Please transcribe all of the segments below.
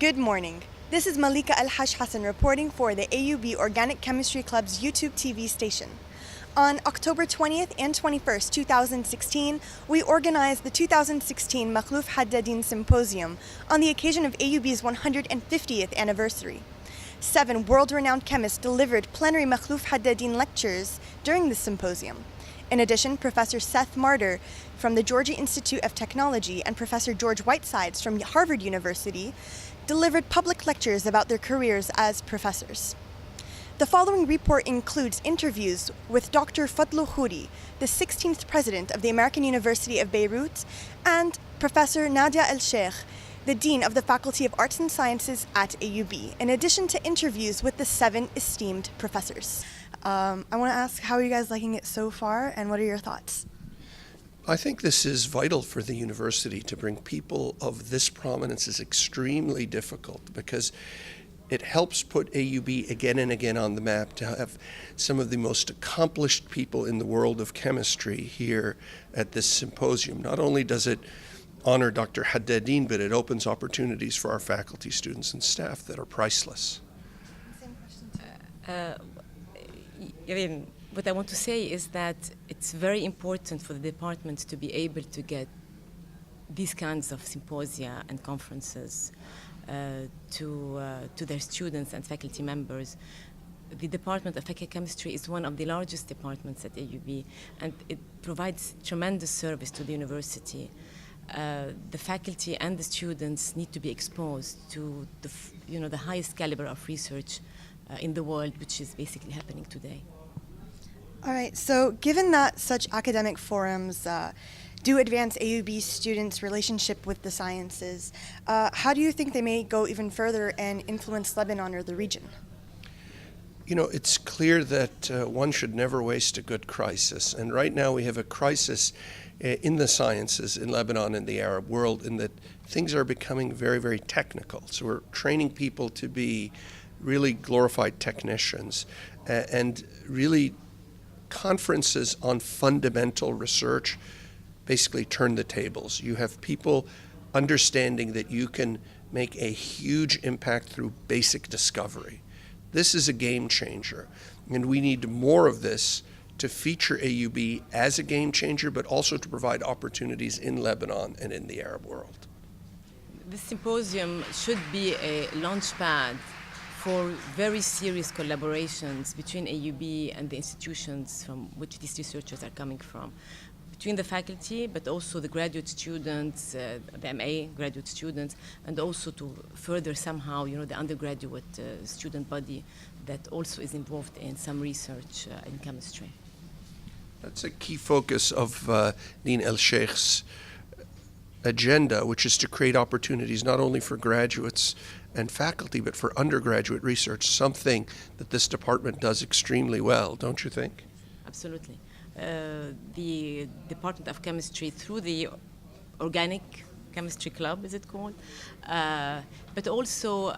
Good morning. This is Malika El-Haj Hassan reporting for the AUB Organic Chemistry Club's YouTube TV station. On October 20th and 21st, 2016, we organized the 2016 Makhlouf Haddadin Symposium on the occasion of AUB's 150th anniversary. 7 world-renowned chemists delivered plenary Makhlouf Haddadin lectures during this symposium. In addition, Professor Seth Marder from the Georgia Institute of Technology and Professor George Whitesides from Harvard University delivered public lectures about their careers as professors. The following report includes interviews with Dr. Fadlo Khuri, the 16th president of the American University of Beirut, and Professor Nadia El-Cheikh, the dean of the Faculty of Arts and Sciences at AUB, in addition to interviews with the 7 esteemed professors. I want to ask, how are you guys liking it so far, and what are your thoughts? I think this is vital for the university. To bring people of this prominence is extremely difficult because it helps put AUB again and again on the map to have some of the most accomplished people in the world of chemistry here at this symposium. Not only does it honor Dr. Haddadin, but it opens opportunities for our faculty, students, and staff that are priceless. Same question. What I want to say is that it's very important for the department to be able to get these kinds of symposia and conferences to their students and faculty members. The Department of Chemistry is one of the largest departments at AUB, and it provides tremendous service to the university. The faculty and the students need to be exposed to the highest caliber of research in the world, which is basically happening today. All right, so given that such academic forums do advance AUB students' relationship with the sciences, how do you think they may go even further and influence Lebanon or the region? You know, it's clear that one should never waste a good crisis. And right now we have a crisis in the sciences in Lebanon and the Arab world in that things are becoming very, very technical. So we're training people to be really glorified technicians and really conferences on fundamental research basically turn the tables. You have people understanding that you can make a huge impact through basic discovery. This is a game changer, and we need more of this to feature AUB as a game changer, but also to provide opportunities in Lebanon and in the Arab world. This symposium should be a launchpad for very serious collaborations between AUB and the institutions from which these researchers are coming from. Between the faculty, but also the graduate students, the MA graduate students, and also to further somehow, the undergraduate student body that also is involved in some research in chemistry. That's a key focus of Nadia El-Cheikh's agenda, which is to create opportunities not only for graduates and faculty, but for undergraduate research, something that this department does extremely well, don't you think? Absolutely. The Department of Chemistry, through the Organic Chemistry Club, is it called? But also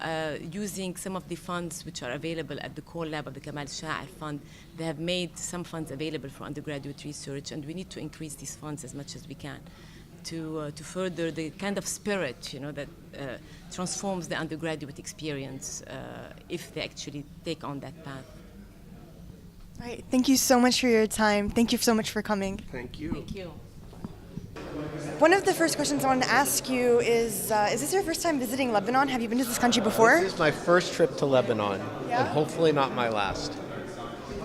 using some of the funds which are available at the core lab of the Kamal Sha'ar Fund. They have made some funds available for undergraduate research, and we need to increase these funds as much as we can to further the kind of spirit, that transforms the undergraduate experience if they actually take on that path. All right, thank you so much for your time. Thank you so much for coming. Thank you. Thank you. One of the first questions I wanted to ask you is this your first time visiting Lebanon? Have you been to this country before? This is my first trip to Lebanon, and hopefully not my last.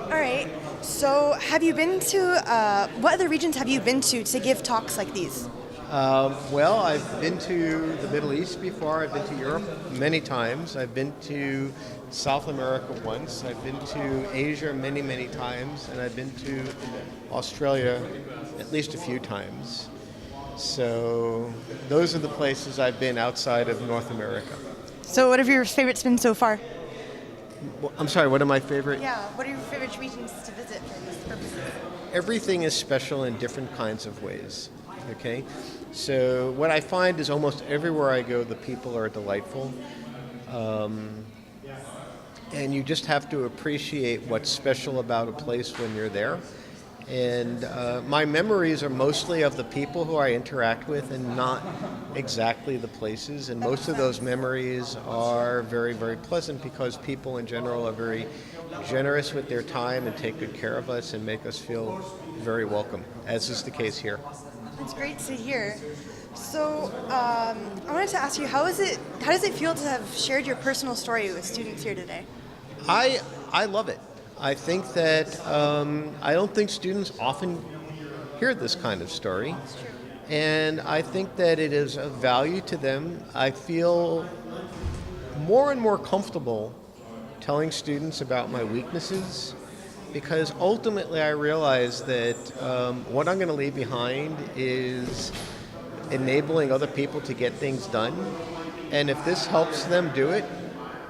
All right, so have you been to, what other regions have you been to give talks like these? Well, I've been to the Middle East before. I've been to Europe many times. I've been to South America once. I've been to Asia many, many times. And I've been to Australia at least a few times. So those are the places I've been outside of North America. So what have your favorites been so far? I'm sorry, what are my favorite? Yeah, what are your favorite regions to visit for these purposes? Everything is special in different kinds of ways. Okay, so what I find is almost everywhere I go, the people are delightful, and you just have to appreciate what's special about a place when you're there, And my memories are mostly of the people who I interact with and not exactly the places. And most of those memories are very, very pleasant because people in general are very generous with their time and take good care of us and make us feel very welcome, as is the case here. It's great to hear. So I wanted to ask you, how does it feel to have shared your personal story with students here today? I love it. I think that I don't think students often hear this kind of story, and I think that it is of value to them. I feel more and more comfortable telling students about my weaknesses because ultimately I realize that what I'm going to leave behind is enabling other people to get things done, and if this helps them do it,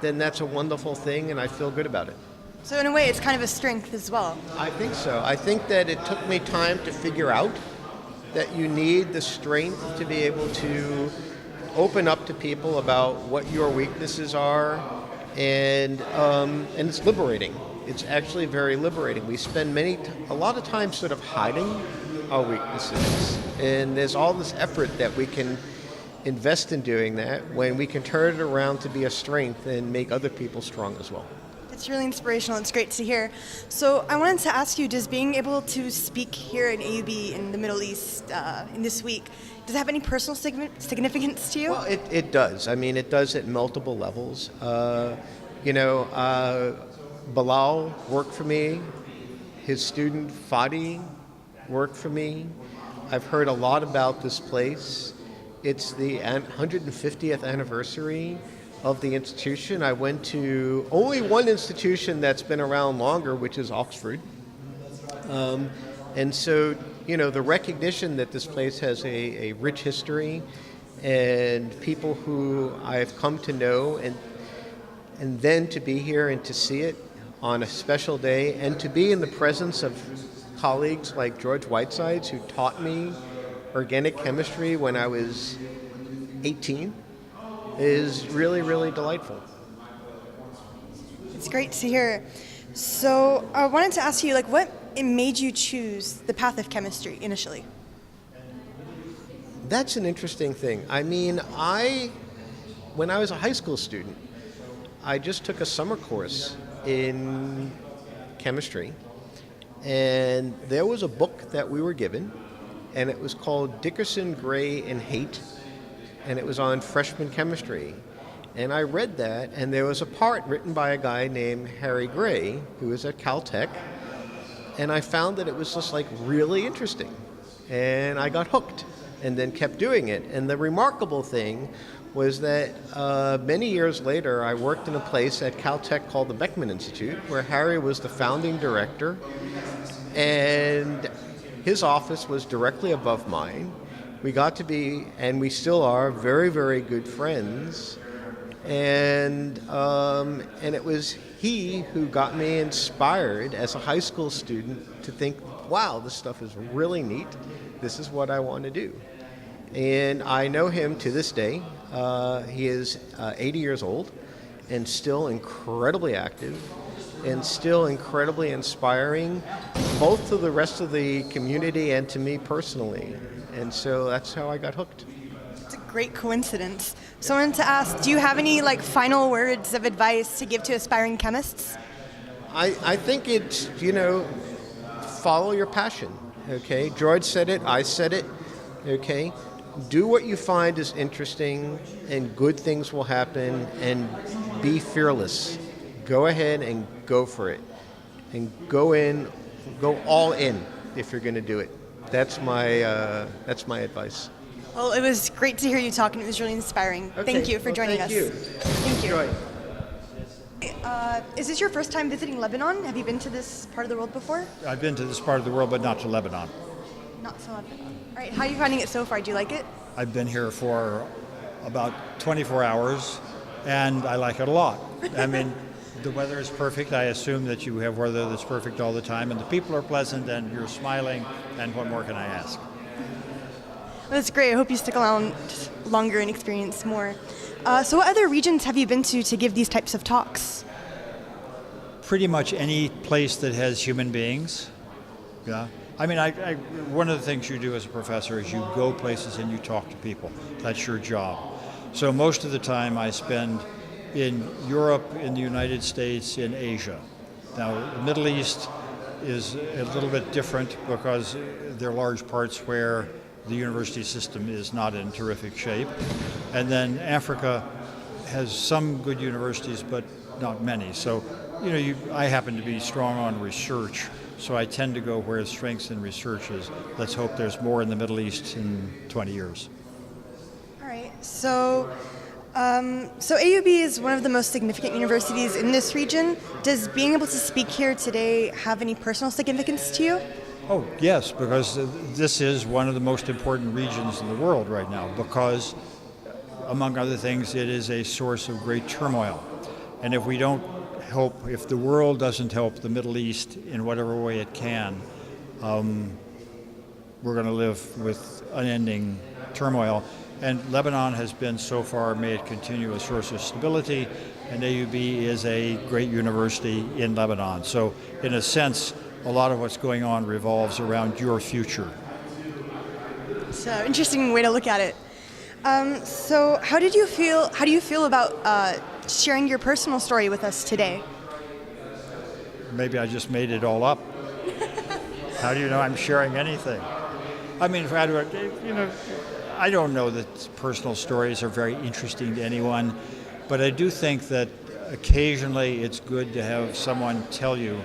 then that's a wonderful thing, and I feel good about it. So in a way, it's kind of a strength as well. I think so. I think that it took me time to figure out that you need the strength to be able to open up to people about what your weaknesses are, and it's liberating. It's actually very liberating. We spend a lot of time sort of hiding our weaknesses, and there's all this effort that we can invest in doing that when we can turn it around to be a strength and make other people strong as well. It's really inspirational. It's great to hear. So I wanted to ask you, does being able to speak here in AUB in the Middle East in this week, does it have any personal significance to you? Well, it does. I mean, it does at multiple levels. Bilal worked for me. His student Fadi worked for me. I've heard a lot about this place. It's the 150th anniversary of the institution. I went to only one institution that's been around longer, which is Oxford. And so, the recognition that this place has a rich history and people who I've come to know, and then to be here and to see it on a special day and to be in the presence of colleagues like George Whitesides, who taught me organic chemistry when I was 18, is really, really delightful. It's great to hear. So I wanted to ask you, what made you choose the path of chemistry initially? That's an interesting thing. I mean, when I was a high school student, I just took a summer course in chemistry, and there was a book that we were given, and it was called Dickerson, Gray, and Haight, and it was on freshman chemistry. And I read that, and there was a part written by a guy named Harry Gray, who was at Caltech, and I found that it was just really interesting. And I got hooked, and then kept doing it. And the remarkable thing was that many years later, I worked in a place at Caltech called the Beckman Institute, where Harry was the founding director, and his office was directly above mine. We got to be, and we still are, very, very good friends. And it was he who got me inspired as a high school student to think, wow, this stuff is really neat. This is what I want to do. And I know him to this day. He is 80 years old and still incredibly active and still incredibly inspiring, both to the rest of the community and to me personally. And so that's how I got hooked. It's a great coincidence. So I wanted to ask, do you have any final words of advice to give to aspiring chemists? I think it's, follow your passion, okay? George said it, I said it, okay? Do what you find is interesting, and good things will happen, and be fearless. Go ahead and go for it. And go all in if you're going to do it. That's my advice. Well, it was great to hear you talk, and it was really inspiring. Okay. Thank you for joining us. Thank you. Thank you. Enjoy. Is this your first time visiting Lebanon? Have you been to this part of the world before? I've been to this part of the world, but not to Lebanon. Not so Lebanon. All right, how are you finding it so far? Do you like it? I've been here for about 24 hours, and I like it a lot. I mean, the weather is perfect. I assume that you have weather that's perfect all the time, and the people are pleasant, and you're smiling, and what more can I ask? Well, that's great. I hope you stick around longer and experience more. So what other regions have you been to give these types of talks? Pretty much any place that has human beings. Yeah. I mean, one of the things you do as a professor is you go places and you talk to people. That's your job. So most of the time I spend in Europe, in the United States, in Asia. Now, the Middle East is a little bit different because there are large parts where the university system is not in terrific shape. And then Africa has some good universities, but not many. So, I happen to be strong on research, so I tend to go where the strengths in research is. Let's hope there's more in the Middle East in 20 years. All right. So AUB is one of the most significant universities in this region. Does being able to speak here today have any personal significance to you? Oh, yes, because this is one of the most important regions in the world right now because, among other things, it is a source of great turmoil. And if we don't help, if the world doesn't help the Middle East in whatever way it can, we're going to live with unending turmoil. And Lebanon has been so far made continue a source of stability, and AUB is a great university in Lebanon. So in a sense, a lot of what's going on revolves around your future. It's an interesting way to look at it. So how do you feel about sharing your personal story with us today? Maybe I just made it all up. How do you know I'm sharing anything? I mean, I don't know that personal stories are very interesting to anyone, but I do think that occasionally it's good to have someone tell you,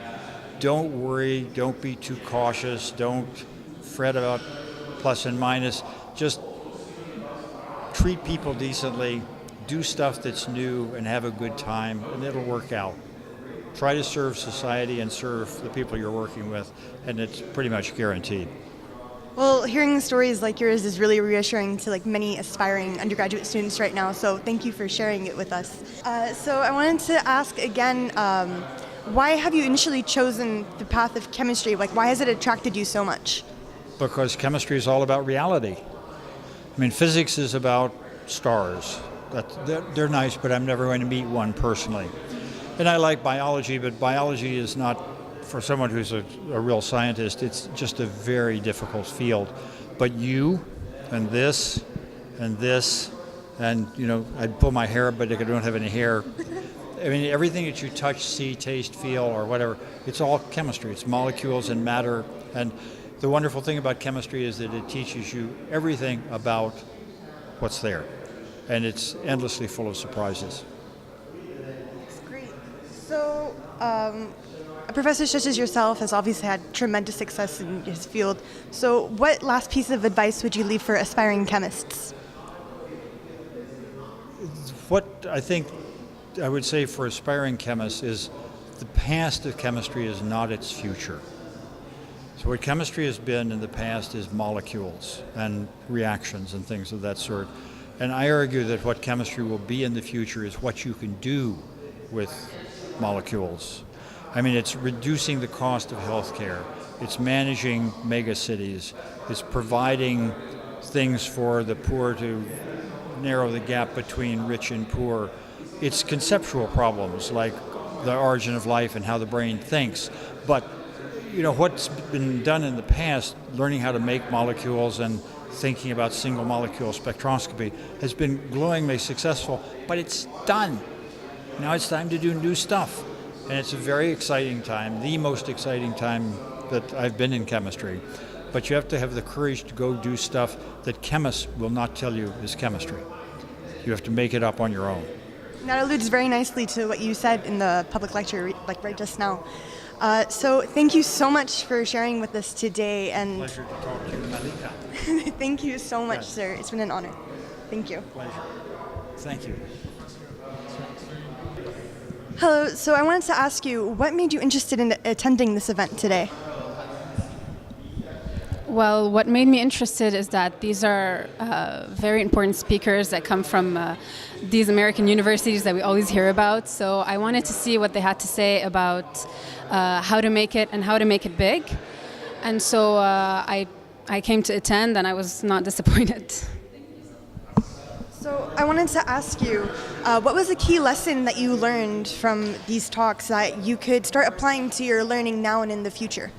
don't worry, don't be too cautious, don't fret about plus and minus, just treat people decently, do stuff that's new, and have a good time, and it'll work out. Try to serve society and serve the people you're working with, and it's pretty much guaranteed. Well, hearing stories like yours is really reassuring to many aspiring undergraduate students right now, so thank you for sharing it with us. So I wanted to ask again, why have you initially chosen the path of chemistry? Why has it attracted you so much? Because chemistry is all about reality. I mean, physics is about stars. They're nice, but I'm never going to meet one personally. And I like biology, but biology is not, for someone who's a real scientist, it's just a very difficult field. But you, and this, and this, and I'd pull my hair up, but I don't have any hair. I mean, everything that you touch, see, taste, feel, or whatever, it's all chemistry. It's molecules and matter. And the wonderful thing about chemistry is that it teaches you everything about what's there. And it's endlessly full of surprises. That's great. So, a professor such as yourself has obviously had tremendous success in his field. So what last piece of advice would you leave for aspiring chemists? What I think I would say for aspiring chemists is the past of chemistry is not its future. So what chemistry has been in the past is molecules and reactions and things of that sort. And I argue that what chemistry will be in the future is what you can do with molecules. I mean, it's reducing the cost of healthcare. It's managing megacities. It's providing things for the poor to narrow the gap between rich and poor. It's conceptual problems like the origin of life and how the brain thinks. But, what's been done in the past, learning how to make molecules and thinking about single molecule spectroscopy, has been glowingly successful, but it's done. Now it's time to do new stuff. And it's a very exciting time, the most exciting time that I've been in chemistry. But you have to have the courage to go do stuff that chemists will not tell you is chemistry. You have to make it up on your own. That alludes very nicely to what you said in the public lecture, right just now. So thank you so much for sharing with us today. And Pleasure to talk to you, Malika. Thank you so much, Yes. sir. It's been an honor. Thank you. Pleasure. Thank you. Hello. So I wanted to ask you, what made you interested in attending this event today? Well, what made me interested is that these are very important speakers that come from these American universities that we always hear about. So I wanted to see what they had to say about how to make it and how to make it big. And so I came to attend, and I was not disappointed. So I wanted to ask you, what was a key lesson that you learned from these talks that you could start applying to your learning now and in the future?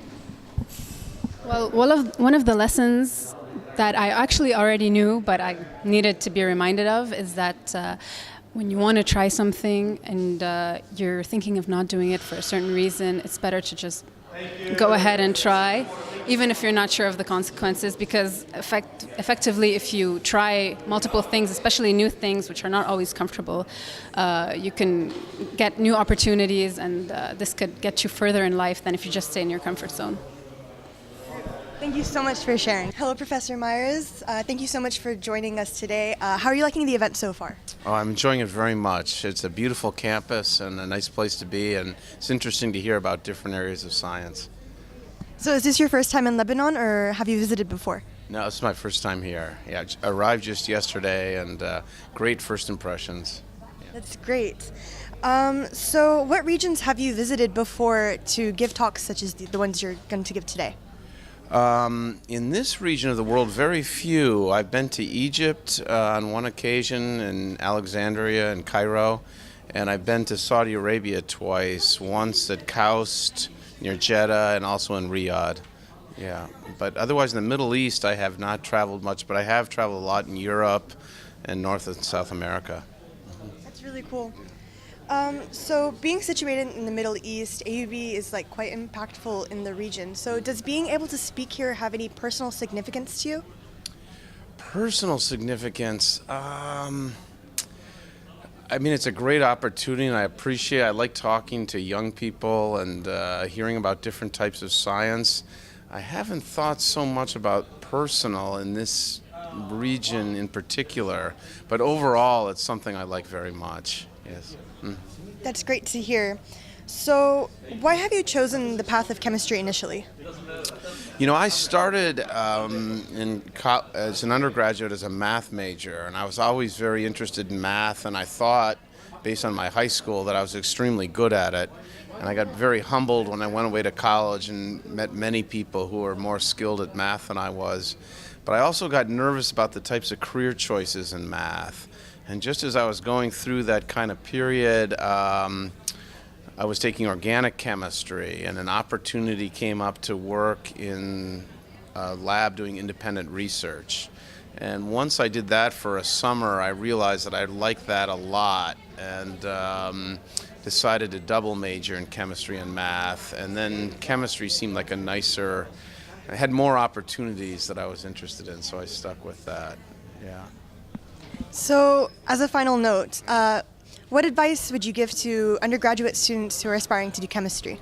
Well, one of the lessons that I actually already knew, but I needed to be reminded of, is that when you want to try something and you're thinking of not doing it for a certain reason, it's better to just go ahead and try, even if you're not sure of the consequences, because effectively, if you try multiple things, especially new things, which are not always comfortable, you can get new opportunities, and this could get you further in life than if you just stay in your comfort zone. Thank you so much for sharing. Hello, Professor Myers. Thank you so much for joining us today. How are you liking the event so far? Oh, I'm enjoying it very much. It's a beautiful campus and a nice place to be, and it's interesting to hear about different areas of science. So is this your first time in Lebanon, or have you visited before? No, this is my first time here. Yeah, I arrived just yesterday, and great first impressions. That's great. So what regions have you visited before to give talks such as the ones you're going to give today? In this region of the world, very few. I've been to Egypt on one occasion, in Alexandria and Cairo, and I've been to Saudi Arabia twice, once at Kaust near Jeddah and also in Riyadh. Yeah, but otherwise in the Middle East I have not traveled much, but I have traveled a lot in Europe and North and South America. That's really cool. So being situated in the Middle East, AUB is quite impactful in the region. So does being able to speak here have any personal significance to you? Personal significance? I mean, it's a great opportunity, and I like talking to young people and hearing about different types of science. I haven't thought so much about personal in this region in particular, but overall it's something I like very much. Yes. That's great to hear. So why have you chosen the path of chemistry initially? You know, I started as an undergraduate as a math major, and I was always very interested in math, and I thought, based on my high school, that I was extremely good at it. And I got very humbled when I went away to college and met many people who were more skilled at math than I was. But I also got nervous about the types of career choices in math. And just as I was going through that kind of period, I was taking organic chemistry, and an opportunity came up to work in a lab doing independent research. And once I did that for a summer, I realized that I liked that a lot, and decided to double major in chemistry and math. And then chemistry seemed like I had more opportunities that I was interested in, so I stuck with that. Yeah. So as a final note, what advice would you give to undergraduate students who are aspiring to do chemistry?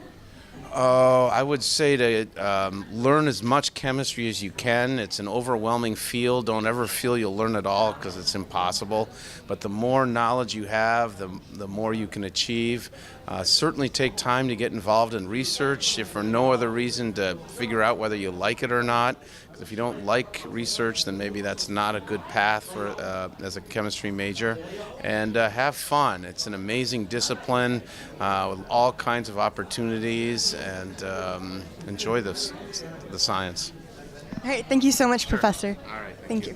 Oh, I would say to learn as much chemistry as you can. It's an overwhelming field. Don't ever feel you'll learn it all, because it's impossible. But the more knowledge you have, the more you can achieve. Certainly take time to get involved in research, if for no other reason to figure out whether you like it or not. Because if you don't like research, then maybe that's not a good path for as a chemistry major. And have fun. It's an amazing discipline with all kinds of opportunities, and enjoy the science. All right, thank you so much, Professor. All right, thank you.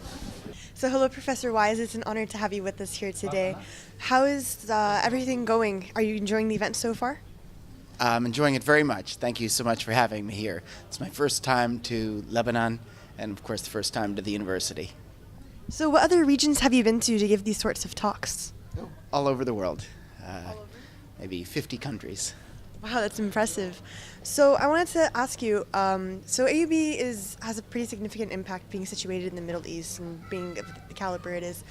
So hello, Professor Weiss. It's an honor to have you with us here today. How is everything going? Are you enjoying the event so far? I'm enjoying it very much. Thank you so much for having me here. It's my first time to Lebanon, and of course the first time to the university. So what other regions have you been to give these sorts of talks? All over the world. Maybe 50 countries. Wow, that's impressive. So I wanted to ask you, so AUB has a pretty significant impact being situated in the Middle East and being of the caliber it is.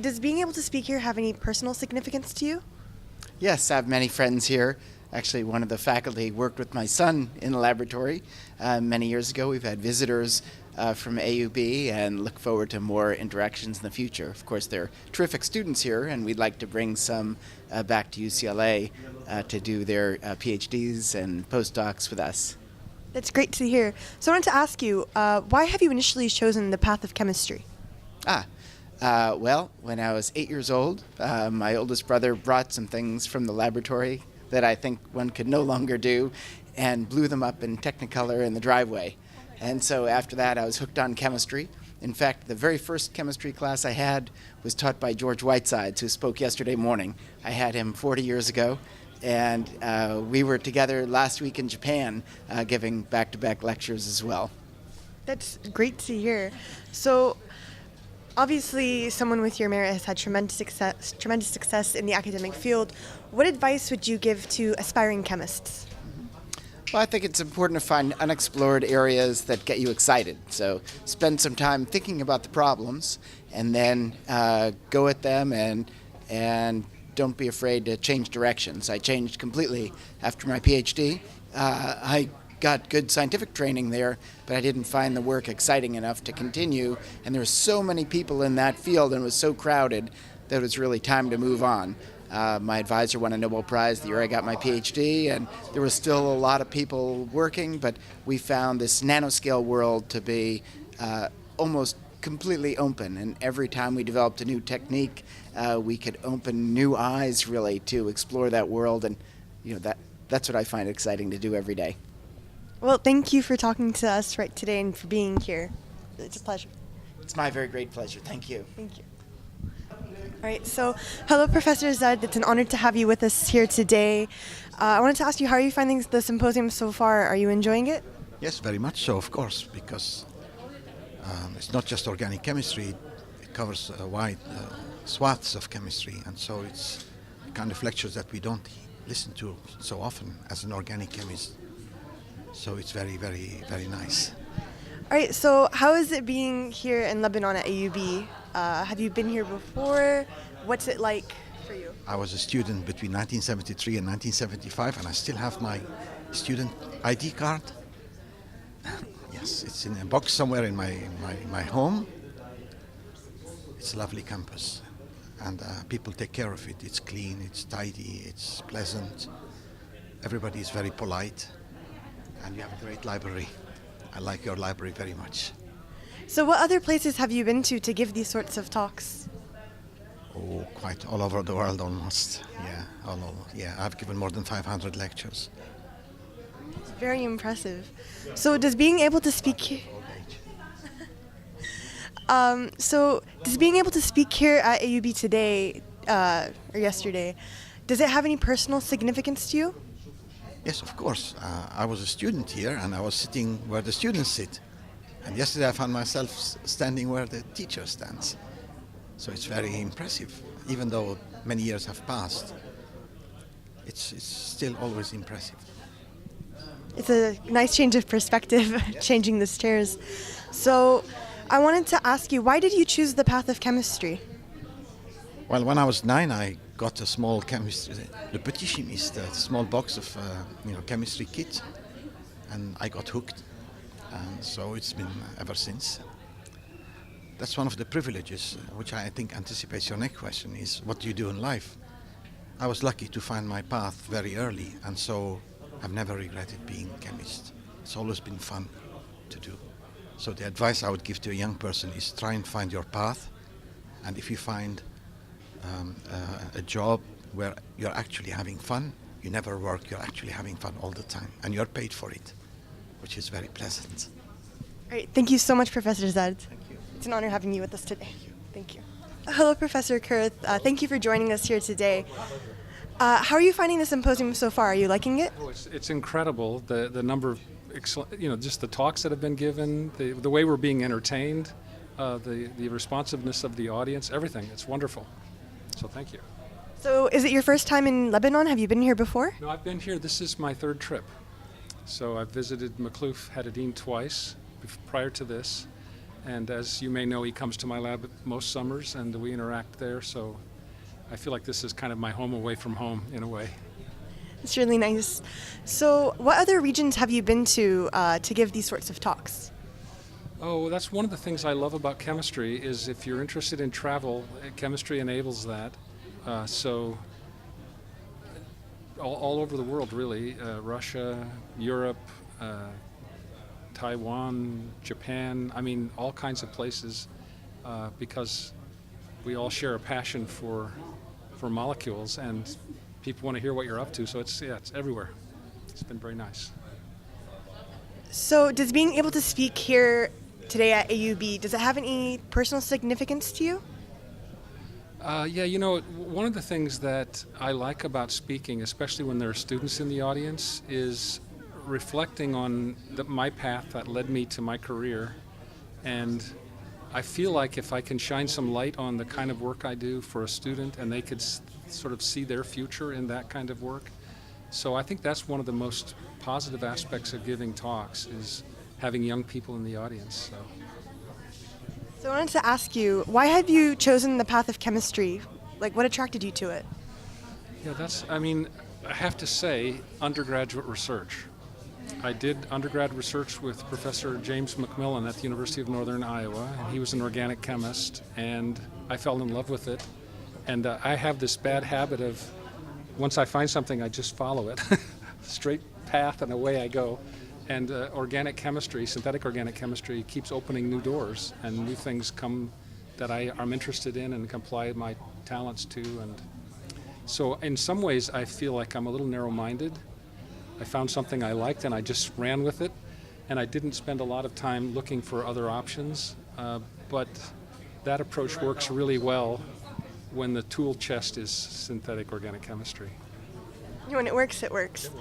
Does being able to speak here have any personal significance to you? Yes, I have many friends here. Actually, one of the faculty worked with my son in the laboratory many years ago. We've had visitors from AUB and look forward to more interactions in the future. Of course, they're terrific students here, and we'd like to bring some back to UCLA to do their PhDs and postdocs with us. That's great to hear. So I wanted to ask you, why have you initially chosen the path of chemistry? Well, when I was 8 years old, my oldest brother brought some things from the laboratory that I think one could no longer do, and blew them up in Technicolor in the driveway. And so after that, I was hooked on chemistry. In fact, the very first chemistry class I had was taught by George Whitesides, who spoke yesterday morning. I had him 40 years ago, and we were together last week in Japan giving back-to-back lectures as well. That's great to hear. So, obviously, someone with your merit has had tremendous success in the academic field. What advice would you give to aspiring chemists? Well, I think it's important to find unexplored areas that get you excited. So spend some time thinking about the problems, and then go at them, and don't be afraid to change directions. I changed completely after my PhD. I got good scientific training there, but I didn't find the work exciting enough to continue. And there were so many people in that field, and it was so crowded that it was really time to move on. My advisor won a Nobel Prize the year I got my PhD, and there was still a lot of people working, but we found this nanoscale world to be almost completely open. And every time we developed a new technique, we could open new eyes, really, to explore that world. And that's what I find exciting to do every day. Well, thank you for talking to us right today and for being here. It's a pleasure. It's my very great pleasure. Thank you. Thank you. All right, so hello, Professor Zard. It's an honor to have you with us here today. I wanted to ask you, how are you finding the symposium so far? Are you enjoying it? Yes, very much so, of course, because it's not just organic chemistry, it covers wide swaths of chemistry, and so it's the kind of lectures that we don't listen to so often as an organic chemist. So it's very, very, very nice. All right, so how is it being here in Lebanon at AUB? Have you been here before? What's it like for you? I was a student between 1973 and 1975, and I still have my student ID card. Yes, it's in a box somewhere in my home. It's a lovely campus, and people take care of it. It's clean, it's tidy, it's pleasant. Everybody is very polite, and you have a great library. I like your library very much. So what other places have you been to give these sorts of talks? Oh, quite all over the world almost. Yeah, all over. Yeah, I've given more than 500 lectures. It's very impressive. So does being able to speak here... does being able to speak here at AUB today, or yesterday, does it have any personal significance to you? Yes, of course. I was a student here, and I was sitting where the students sit. And yesterday I found myself standing where the teacher stands. So it's very impressive. Even though many years have passed, it's still always impressive. It's a nice change of perspective, changing the chairs. So I wanted to ask you, why did you choose the path of chemistry? Well, when I was 9, I got a small chemistry, le petit chimiste, a small box of chemistry kit, and I got hooked. And so it's been ever since. That's one of the privileges, which I think anticipates your next question, is what do you do in life? I was lucky to find my path very early, and so I've never regretted being a chemist. It's always been fun to do. So the advice I would give to a young person is try and find your path, and if you find a job where you're actually having fun, you never work, you're actually having fun all the time, and you're paid for it, which is very pleasant. Great. Thank you so much, Professor Zard. Thank you. It's an honor having you with us today. Thank you. Hello, Professor Kurth. Thank you for joining us here today. How are you finding the symposium so far? Are you liking it? Oh, it's incredible, the number of, just the talks that have been given, the way we're being entertained, the responsiveness of the audience, everything. It's wonderful. So thank you. So is it your first time in Lebanon? Have you been here before? No, I've been here. This is my third trip. So I've visited Makhlouf Haddadin twice prior to this. And as you may know, he comes to my lab most summers, and we interact there. So I feel like this is kind of my home away from home, in a way. It's really nice. So what other regions have you been to give these sorts of talks? Oh, that's one of the things I love about chemistry, is if you're interested in travel, chemistry enables that. So all over the world, really, Russia, Europe, Taiwan, Japan, I mean, all kinds of places, because we all share a passion for molecules, and people want to hear what you're up to, so it's everywhere. It's been very nice. So does being able to speak here today at AUB, does it have any personal significance to you? One of the things that I like about speaking, especially when there are students in the audience, is reflecting on my path that led me to my career, and I feel like if I can shine some light on the kind of work I do for a student and they could sort of see their future in that kind of work. So I think that's one of the most positive aspects of giving talks, is having young people in the audience. So I wanted to ask you, why have you chosen the path of chemistry? Like, what attracted you to it? Yeah, I have to say, undergraduate research. I did undergrad research with Professor James McMillan at the University of Northern Iowa, and he was an organic chemist, and I fell in love with it. And I have this bad habit of, once I find something, I just follow it. Straight path and away I go. And organic chemistry, synthetic organic chemistry, keeps opening new doors, and new things come that I'm interested in and can apply my talents to. And so in some ways I feel like I'm a little narrow-minded. I found something I liked and I just ran with it, and I didn't spend a lot of time looking for other options, but that approach works really well when the tool chest is synthetic organic chemistry. When it works, it works. It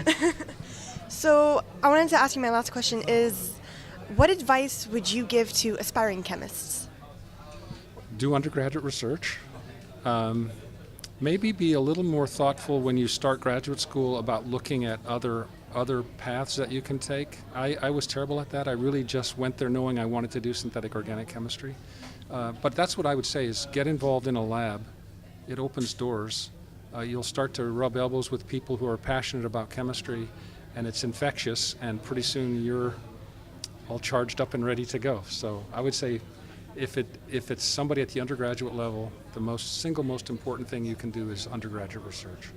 works. So I wanted to ask you, my last question is, what advice would you give to aspiring chemists? Do undergraduate research. Maybe be a little more thoughtful when you start graduate school about looking at other paths that you can take. I was terrible at that. I really just went there knowing I wanted to do synthetic organic chemistry. But that's what I would say, is get involved in a lab. It opens doors. You'll start to rub elbows with people who are passionate about chemistry, and it's infectious, and pretty soon you're all charged up and ready to go. So I would say, if it's somebody at the undergraduate level, the single most important thing you can do is undergraduate research.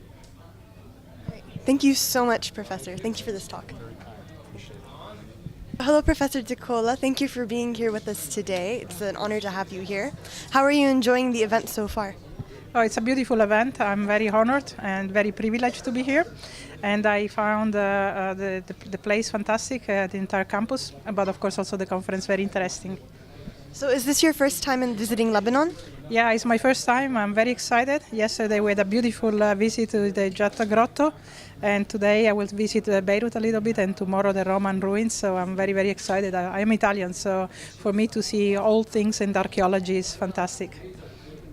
Great. Thank you so much, Professor. Thank you for this talk. Very kind. Appreciate it. Hello, Professor De Cola. Thank you for being here with us today. It's an honor to have you here. How are you enjoying the event so far? Oh, it's a beautiful event. I'm very honored and very privileged to be here. And I found the place fantastic, the entire campus, but of course also the conference very interesting. So is this your first time in visiting Lebanon? Yeah, it's my first time. I'm very excited. Yesterday we had a beautiful visit to the Giotto Grotto, and today I will visit Beirut a little bit, and tomorrow the Roman ruins. So I'm very, very excited. I am Italian, so for me to see all things in archaeology is fantastic.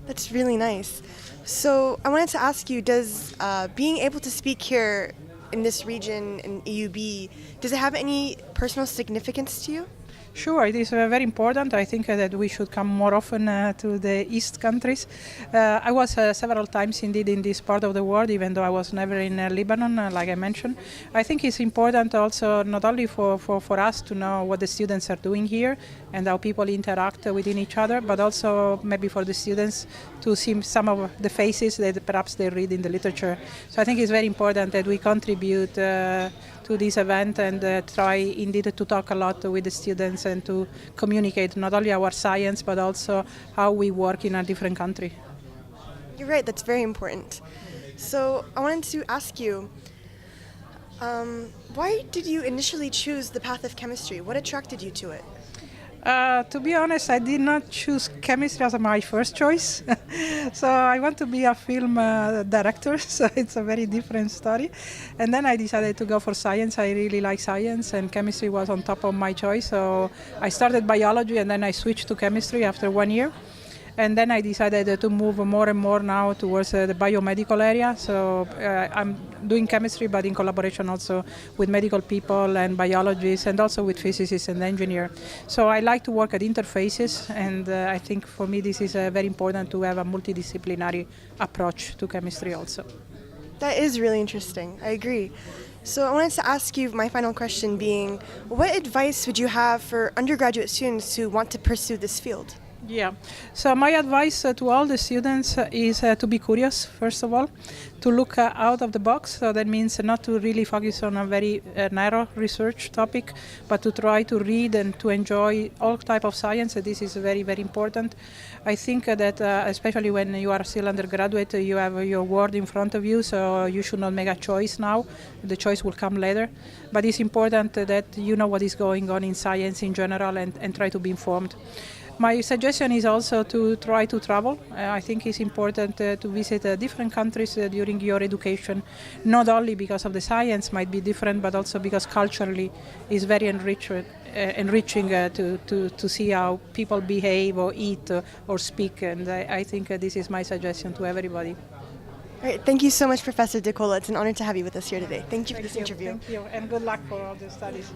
That's really nice. So I wanted to ask you, does being able to speak here in this region, in EUB, does it have any personal significance to you? Sure, it is very important. I think that we should come more often to the East countries. I was several times indeed in this part of the world, even though I was never in Lebanon, like I mentioned. I think it's important also not only for us to know what the students are doing here and how people interact within each other, but also maybe for the students to see some of the faces that perhaps they read in the literature. So I think it's very important that we contribute to this event and try indeed to talk a lot with the students and to communicate not only our science but also how we work in a different country. You're right, that's very important. So I wanted to ask you, why did you initially choose the path of chemistry? What attracted you to it? To be honest, I did not choose chemistry as my first choice. So I want to be a film director, so it's a very different story. And then I decided to go for science. I really like science, and chemistry was on top of my choice. So I started biology, and then I switched to chemistry after 1 year. And then I decided to move more and more now towards the biomedical area. So I'm doing chemistry, but in collaboration also with medical people and biologists, and also with physicists and engineers. So I like to work at interfaces, and I think for me this is very important to have a multidisciplinary approach to chemistry also. That is really interesting. I agree. So I wanted to ask you my final question being, what advice would you have for undergraduate students who want to pursue this field? Yeah, so my advice to all the students is to be curious, first of all, to look out of the box. So that means not to really focus on a very narrow research topic, but to try to read and to enjoy all type of science. This is very, very important. I think that especially when you are still undergraduate, you have your world in front of you, so you should not make a choice now. The choice will come later. But it's important that you know what is going on in science in general and try to be informed. My suggestion is also to try to travel. I think it's important to visit different countries during your education, not only because of the science might be different, but also because culturally it's very enriching to see how people behave or eat or speak. And I think this is my suggestion to everybody. All right, thank you so much, Professor De Cola. It's an honor to have you with us here today. Thank you for this interview. Thank you, and good luck for all the studies.